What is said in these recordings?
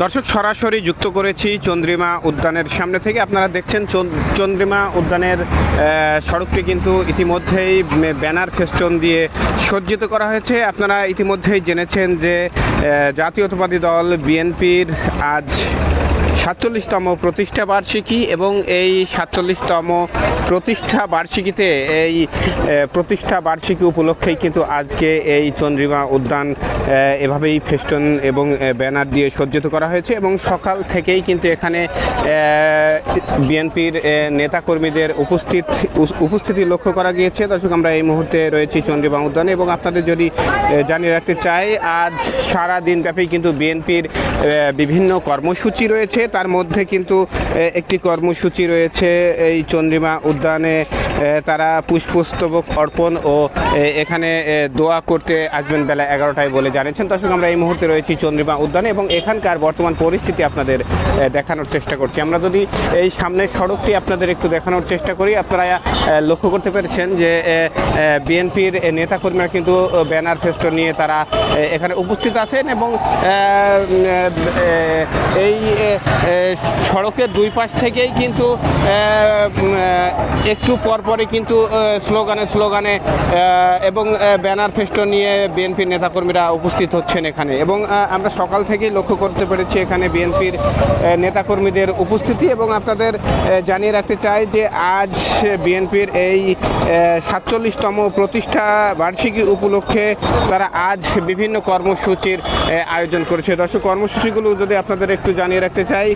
দর্শক সরাসরি যুক্ত করেছি চন্দ্রিমা উদ্যানের সামনে থেকে। আপনারা দেখছেন চন্দ্রিমা উদ্যানের সড়কটি কিন্তু ইতিমধ্যেই ব্যানার ফেস্টন দিয়ে সজ্জিত করা হয়েছে। আপনারা ইতিমধ্যেই জেনেছেন যে জাতীয়তাবাদী দল বিএনপির আজ ৪৭তম প্রতিষ্ঠা বার্ষিকী এবং এই ৪৭তম প্রতিষ্ঠা বার্ষিকীতে এই প্রতিষ্ঠা বার্ষিকী উপলক্ষেই কিন্তু আজকে এই চন্দ্রিমা উদ্যান এভাবেই ফেস্টন এবং ব্যানার দিয়ে সজ্জিত করা হয়েছে এবং সকাল থেকেই কিন্তু এখানে বিএনপির নেতাকর্মীদের উপস্থিতি লক্ষ্য করা গিয়েছে। দর্শক, আমরা এই মুহূর্তে রয়েছি চন্দ্রিমা উদ্যানে এবং আপনাদের যদি জানিয়ে রাখতে চাই, আজ সারা দিন ব্যাপী কিন্তু বিএনপির বিভিন্ন কর্মসূচি রয়েছে। তার মধ্যে কিন্তু একটি কর্মসূচি রয়েছে এই চন্দ্রিমা উদ্যানে তারা পুষ্পস্তবক অর্পণ ও এখানে দোয়া করতে আসবেন বেলা 11টায় বলে জানিয়েছেন। দর্শক, আমরা এই মুহূর্তে রয়েছি চন্দ্রিমা উদ্যানে এবং এখানকার বর্তমান পরিস্থিতি আপনাদের দেখানোর চেষ্টা করছি। আমরা যদি এই সামনের সড়কটি আপনাদের একটু দেখানোর চেষ্টা করি, আপনারা লক্ষ্য করতে পেরেছেন যে বিএনপির নেতাকর্মীরা কিন্তু ব্যানার ফেস্টন নিয়ে তারা এখানে উপস্থিত আছেন এবং এই সড়কের দুই পাশ থেকেই কিন্তু একটু পরপরই কিন্তু স্লোগানে এবং ব্যানার ফেস্টন নিয়ে বিএনপির নেতাকর্মীরা উপস্থিত হচ্ছেন এখানে এবং আমরা সকাল থেকেই লক্ষ্য করতে পেরেছি এখানে বিএনপির নেতাকর্মীদের উপস্থিতি। এবং আপনাদের জানিয়ে রাখতে চাই যে আজ বিএনপির এই ৪৭তম প্রতিষ্ঠা বার্ষিকী উপলক্ষে তারা আজ বিভিন্ন কর্মসূচির আয়োজন করেছে। দর্শক, কর্মসূচিগুলো যদি আপনাদের একটু জানিয়ে রাখতে চাই,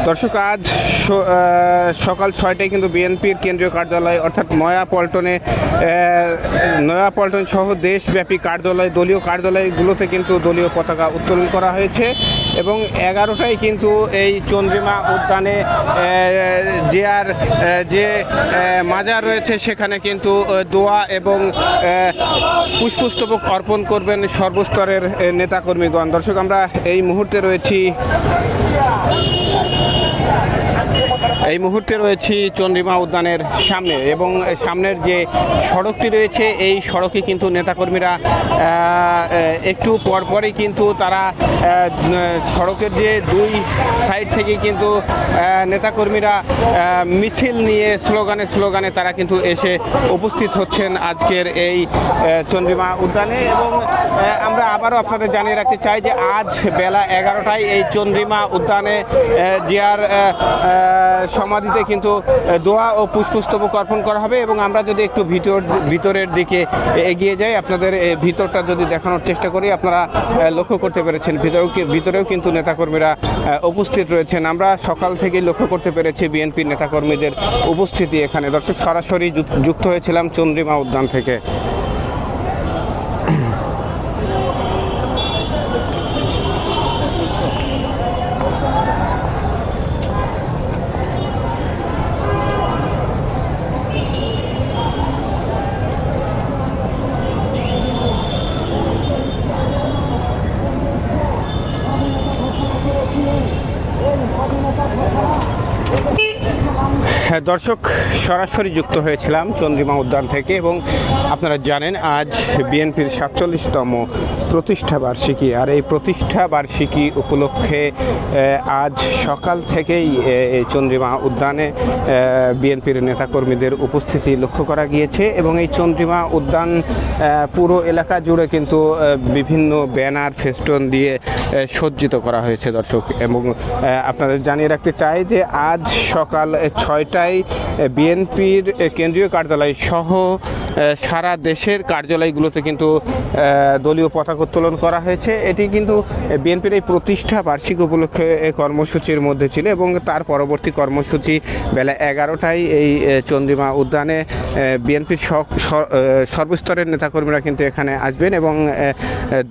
দর্শক, আজ সকাল ৬টায় কিন্তু বিএনপির কেন্দ্রীয় কার্যালয় অর্থাৎ নয়াপল্টন সহ দেশব্যাপী কার্যালয়, দলীয় কার্যালয়গুলোতে কিন্তু দলীয় পতাকা উত্তোলন করা হয়েছে এবং 11টায় কিন্তু এই চন্দ্রিমা উদ্যানে যে মাজার রয়েছে সেখানে কিন্তু দোয়া এবং পুষ্পস্তবক অর্পণ করবেন সর্বস্তরের নেতাকর্মীগণ। দর্শক, আমরা এই মুহূর্তে রয়েছি চন্দ্রিমা উদ্যানের সামনে এবং সামনের যে সড়কটি রয়েছে এই সড়কে কিন্তু নেতাকর্মীরা একটু পরপরই কিন্তু তারা সড়কের যে দুই সাইড থেকে কিন্তু নেতাকর্মীরা মিছিল নিয়ে স্লোগানে তারা কিন্তু এসে উপস্থিত হচ্ছেন আজকের এই চন্দ্রিমা উদ্যানে। এবং আমরা আবারও আপনাদের জানিয়ে রাখতে চাই যে আজ বেলা 11টায় এই চন্দ্রিমা উদ্যানে জিয়ার সমাধিতে কিন্তু দোয়া ও পুষ্পস্তবক অর্পণ করা হবে এবং আমরা যদি একটু ভিতরের দিকে এগিয়ে যাই, আপনাদের ভিতরটা যদি দেখানোর চেষ্টা করি, আপনারা লক্ষ্য করতে পেরেছেন ভিতরেও কিন্তু নেতাকর্মীরা উপস্থিত রয়েছেন। আমরা সকাল থেকেই লক্ষ্য করতে পেরেছি বিএনপির নেতাকর্মীদের উপস্থিতি এখানে। দর্শক, সরাসরি যুক্ত হয়েছিলাম চন্দ্রিমা উদ্যান থেকে। হ্যাঁ দর্শক, সরাসরি যুক্ত হয়েছিলাম চন্দ্রিমা উদ্যান থেকে এবং আপনারা জানেন আজ বিএনপির ৪৭তম প্রতিষ্ঠা বার্ষিকী। আর এই প্রতিষ্ঠা বার্ষিকী উপলক্ষে আজ সকাল থেকেই এই চন্দ্রিমা উদ্যানে বিএনপির নেতাকর্মীদের উপস্থিতি লক্ষ্য করা গিয়েছে এবং এই চন্দ্রিমা উদ্যান পুরো এলাকা জুড়ে কিন্তু বিভিন্ন ব্যানার ফেস্টন দিয়ে সজ্জিত করা হয়েছে। দর্শক, এবং আপনাদের জানিয়ে রাখতে চাই যে আজ সকাল ৬টায় বিএনপির কেন্দ্রীয় কার্যালয় সহ সারা দেশের কার্যালয়গুলোতে কিন্তু দলীয় পতাকা উত্তোলন করা হয়েছে। এটি কিন্তু বিএনপির এই প্রতিষ্ঠা বার্ষিকী উপলক্ষে কর্মসূচির মধ্যে ছিল এবং তার পরবর্তী কর্মসূচি বেলা 11টায় এই চন্দ্রিমা উদ্যানে বিএনপির সর্বস্তরের নেতাকর্মীরা কিন্তু এখানে আসবেন এবং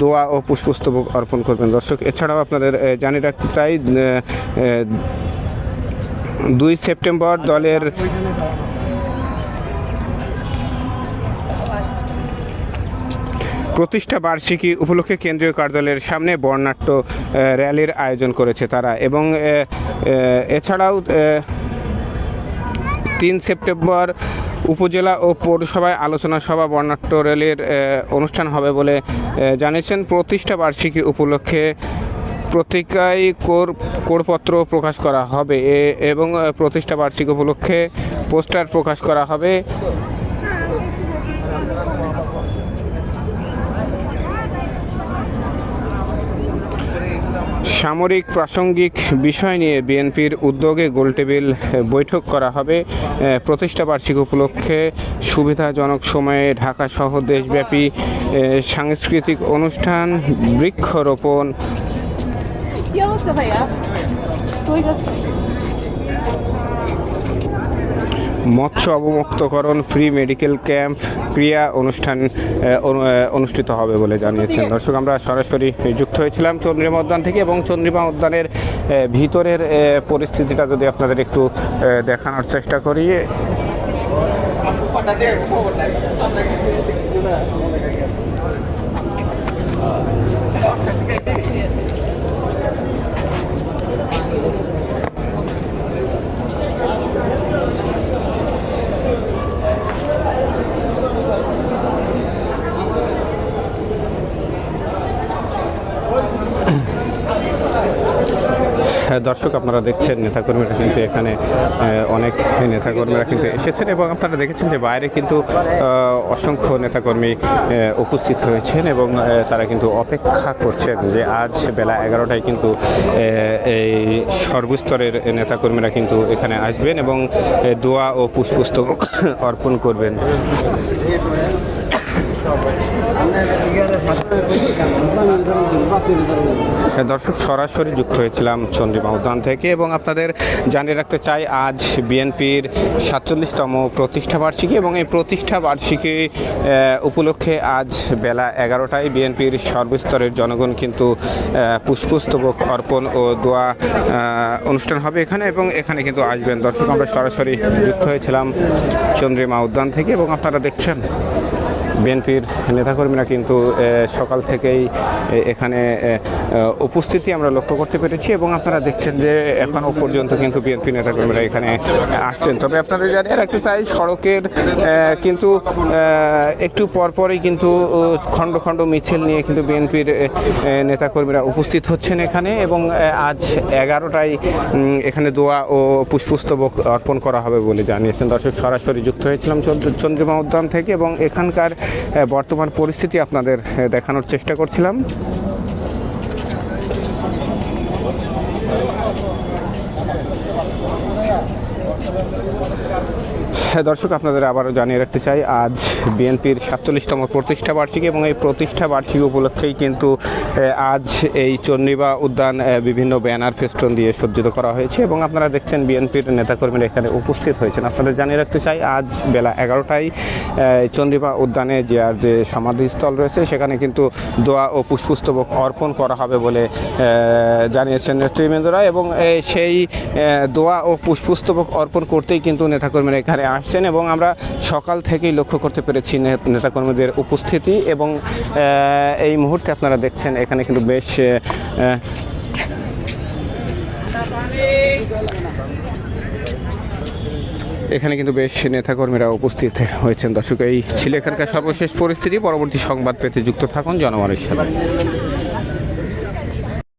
দোয়া ও পুষ্পস্তবক অর্পণ করবেন। দর্শক, এছাড়াও আপনাদের জানিয়ে রাখতে চাই ২ সেপ্টেম্বর দলের প্রতিষ্ঠা বার্ষিকী উপলক্ষে কেন্দ্রীয় কার্যালয়ের সামনে বর্ণাঢ্য র্যালির আয়োজন করেছে তারা এবং এছাড়াও ৩ সেপ্টেম্বর উপজেলা ও পৌরসভায় আলোচনা সভা বর্ণাঢ্য র্যালির অনুষ্ঠান হবে বলে জানিয়েছেন। প্রতিষ্ঠা বার্ষিকী উপলক্ষে পত্রিকায় করপত্র প্রকাশ করা হবে এবং প্রতিষ্ঠা বার্ষিকী উপলক্ষে পোস্টার প্রকাশ করা হবে। সামরিক প্রাসঙ্গিক বিষয় নিয়ে বিএনপির উদ্যোগে গোলটেবিল বৈঠক করা হবে। প্রতিষ্ঠা বার্ষিকী উপলক্ষে সুবিধাজনক সময়ে ঢাকা সহ দেশব্যাপী সাংস্কৃতিক অনুষ্ঠান, বৃক্ষরোপণ, মৎস্য অবমুক্তকরণ, ফ্রি মেডিকেল ক্যাম্প, ক্রিয়া অনুষ্ঠান অনুষ্ঠিত হবে বলে জানিয়েছেন। দর্শক, আমরা সরাসরি যুক্ত হয়েছিলাম চন্দ্রিমা উদ্যান থেকে এবং চন্দ্রিমা উদ্যানের ভিতরের পরিস্থিতিটা যদি আপনাদের একটু দেখানোর চেষ্টা করি। দর্শক, আপনারা দেখছেন নেতাকর্মীরা কিন্তু এখানে অনেক নেতাকর্মীরা কিন্তু এসেছেন এবং আপনারা দেখেছেন যে বাইরে কিন্তু অসংখ্য নেতাকর্মী উপস্থিত হয়েছেন এবং তারা কিন্তু অপেক্ষা করছেন যে আজ বেলা 11টায় কিন্তু এই সর্বস্তরের নেতাকর্মীরা কিন্তু এখানে আসবেন এবং দোয়া ও পুষ্পস্তবক অর্পণ করবেন। দর্শক, সরাসরি যুক্ত হয়েছিলাম চন্দ্রিমা উদ্যান থেকে এবং আপনাদের জানিয়ে রাখতে চাই আজ বিএনপির 47তম প্রতিষ্ঠা বার্ষিকী এবং এই প্রতিষ্ঠা বার্ষিকী উপলক্ষে আজ বেলা 11টায় বিএনপির সর্বস্তরের জনগণ কিন্তু পুষ্পস্তবক অর্পণ ও দোয়া অনুষ্ঠান হবে এখানে এবং এখানে কিন্তু আসবেন। দর্শক, আমরা সরাসরি যুক্ত হয়েছিলাম চন্দ্রিমা উদ্যান থেকে এবং আপনারা দেখছেন বিএনপির নেতাকর্মীরা কিন্তু সকাল থেকেই এখানে উপস্থিতি আমরা লক্ষ্য করতে পেরেছি এবং আপনারা দেখছেন যে এখনও পর্যন্ত কিন্তু বিএনপি নেতাকর্মীরা এখানে আসছেন। তবে আপনাদের জানিয়ে রাখতে চাই সড়কের কিন্তু একটু পরপরই কিন্তু খণ্ড খণ্ড মিছিল নিয়ে কিন্তু বিএনপির নেতাকর্মীরা উপস্থিত হচ্ছেন এখানে এবং আজ 11টায় এখানে দোয়া ও পুষ্পস্তবক অর্পণ করা হবে বলে জানিয়েছেন। দর্শক, সরাসরি যুক্ত হয়েছিলাম চন্দ্রিমা উদ্যান থেকে এবং এখানকার বর্তমান পরিস্থিতি আপনাদের দেখানোর চেষ্টা করছিলাম। দর্শক, আপনাদের আবারও জানিয়ে রাখতে চাই আজ বিএনপির 47তম প্রতিষ্ঠা বার্ষিকী এবং এই প্রতিষ্ঠা বার্ষিকী উপলক্ষেই কিন্তু আজ এই চন্দ্রিমা উদ্যান বিভিন্ন ব্যানার ফেস্টুন দিয়ে সজ্জিত করা হয়েছে এবং আপনারা দেখছেন বিএনপির নেতাকর্মীরা এখানে উপস্থিত হয়েছেন। আপনাদের জানিয়ে রাখতে চাই আজ বেলা 11টায় চন্দ্রিমা উদ্যানে যে সমাধিস্থল রয়েছে সেখানে কিন্তু দোয়া ও পুষ্পস্তবক অর্পণ করা হবে বলে জানিয়েছেন নেতৃবৃন্দরা এবং সেই দোয়া ও পুষ্পস্তবক অর্পণ করতেই কিন্তু নেতাকর্মীরা এখানে আসছেন এবং আমরা সকাল থেকেই লক্ষ্য করতে পেরেছি নেতাকর্মীদের উপস্থিতি এবং এই মুহূর্তে আপনারা দেখছেন এখানে কিন্তু বেশ এখানে কিন্তু বেশ নেতাকর্মীরা উপস্থিত হয়েছেন। দর্শক, এই ছিল এখানকার সর্বশেষ পরিস্থিতি। পরবর্তী সংবাদ পেতে যুক্ত থাকুন জনগণের সাথে।